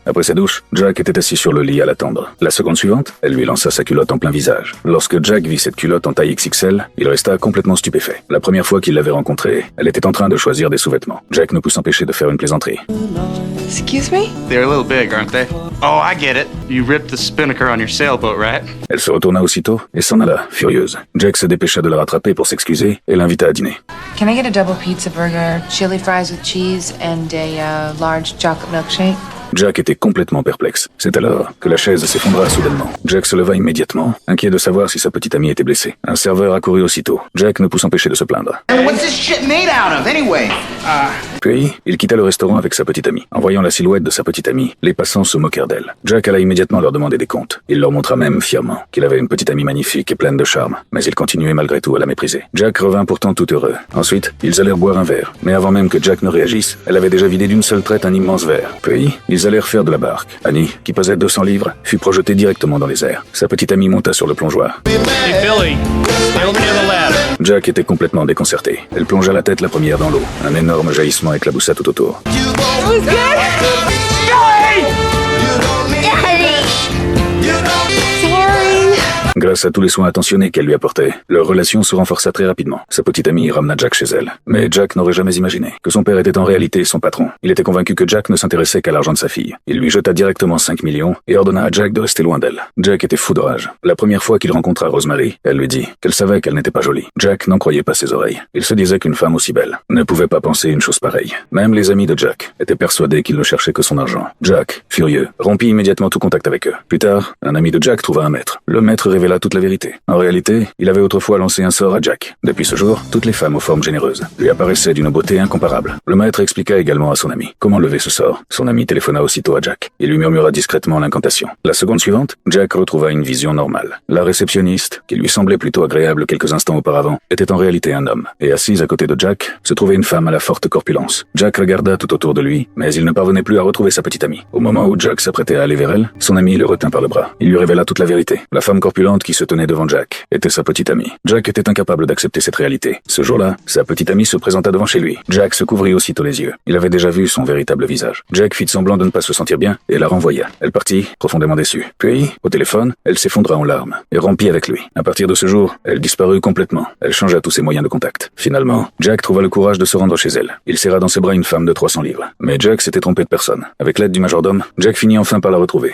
Après sa douche, Jack était assis sur le lit à l'attendre. La seconde suivante, elle lui lança sa culotte en plein visage. Lorsque Jack vit cette culotte en taille XXL, il resta complètement stupéfait. La première fois qu'il l'avait rencontrée, elle était en train de choisir des sous-vêtements. Jack ne put s'empêcher de faire une plaisanterie. Excuse me? They're a little big, aren't they? Oh, I get it. You ripped the spinnaker on your sailboat, right? Elle se retourna aussitôt et s'en alla, furieuse. Jack se dépêcha de la rattraper pour s'excuser et l'invita à dîner. Can I get a double pizza burger, chili fries with cheese, and a large chocolate milkshake? Jack était complètement perplexe. C'est alors que la chaise s'effondra soudainement. Jack se leva immédiatement, inquiet de savoir si sa petite amie était blessée. Un serveur accourut aussitôt. Jack ne put s'empêcher de se plaindre. What's this shit made out of, anyway? Puis, il quitta le restaurant avec sa petite amie. En voyant la silhouette de sa petite amie, les passants se moquèrent d'elle. Jack alla immédiatement leur demander des comptes. Il leur montra même fièrement qu'il avait une petite amie magnifique et pleine de charme. Mais il continuait malgré tout à la mépriser. Jack revint pourtant tout heureux. Ensuite, ils allèrent boire un verre. Mais avant même que Jack ne réagisse, elle avait déjà vidé d'une seule traite un immense verre. Puis, ils allèrent faire de la barque. Annie, qui pesait 200 livres, fut projetée directement dans les airs. Sa petite amie monta sur le plongeoir. Hey Billy, stay over near the ladder. Jack était complètement déconcerté. Elle plongea la tête la première dans l'eau. Un énorme jaillissement éclaboussa tout autour. Grâce à tous les soins attentionnés qu'elle lui apportait, leur relation se renforça très rapidement. Sa petite amie ramena Jack chez elle. Mais Jack n'aurait jamais imaginé que son père était en réalité son patron. Il était convaincu que Jack ne s'intéressait qu'à l'argent de sa fille. Il lui jeta directement 5 millions et ordonna à Jack de rester loin d'elle. Jack était fou de rage. La première fois qu'il rencontra Rosemary, elle lui dit qu'elle savait qu'elle n'était pas jolie. Jack n'en croyait pas ses oreilles. Il se disait qu'une femme aussi belle ne pouvait pas penser une chose pareille. Même les amis de Jack étaient persuadés qu'il ne cherchait que son argent. Jack, furieux, rompit immédiatement tout contact avec eux. Plus tard, un ami de Jack trouva un maître. Le maître révéla toute la vérité. En réalité, il avait autrefois lancé un sort à Jack. Depuis ce jour, toutes les femmes aux formes généreuses lui apparaissaient d'une beauté incomparable. Le maître expliqua également à son ami comment lever ce sort. Son ami téléphona aussitôt à Jack. Il lui murmura discrètement l'incantation. La seconde suivante, Jack retrouva une vision normale. La réceptionniste, qui lui semblait plutôt agréable quelques instants auparavant, était en réalité un homme. Et assise à côté de Jack, se trouvait une femme à la forte corpulence. Jack regarda tout autour de lui, mais il ne parvenait plus à retrouver sa petite amie. Au moment où Jack s'apprêtait à aller vers elle, son ami le retint par le bras. Il lui révéla toute la vérité. La femme corpulente qui se tenait devant Jack était sa petite amie. Jack était incapable d'accepter cette réalité. Ce jour-là, sa petite amie se présenta devant chez lui. Jack se couvrit aussitôt les yeux. Il avait déjà vu son véritable visage. Jack fit semblant de ne pas se sentir bien et la renvoya. Elle partit, profondément déçue. Puis, au téléphone, elle s'effondra en larmes et rompit avec lui. À partir de ce jour, elle disparut complètement. Elle changea tous ses moyens de contact. Finalement, Jack trouva le courage de se rendre chez elle. Il serra dans ses bras une femme de 300 livres. Mais Jack s'était trompé de personne. Avec l'aide du majordome, Jack finit enfin par la retrouver.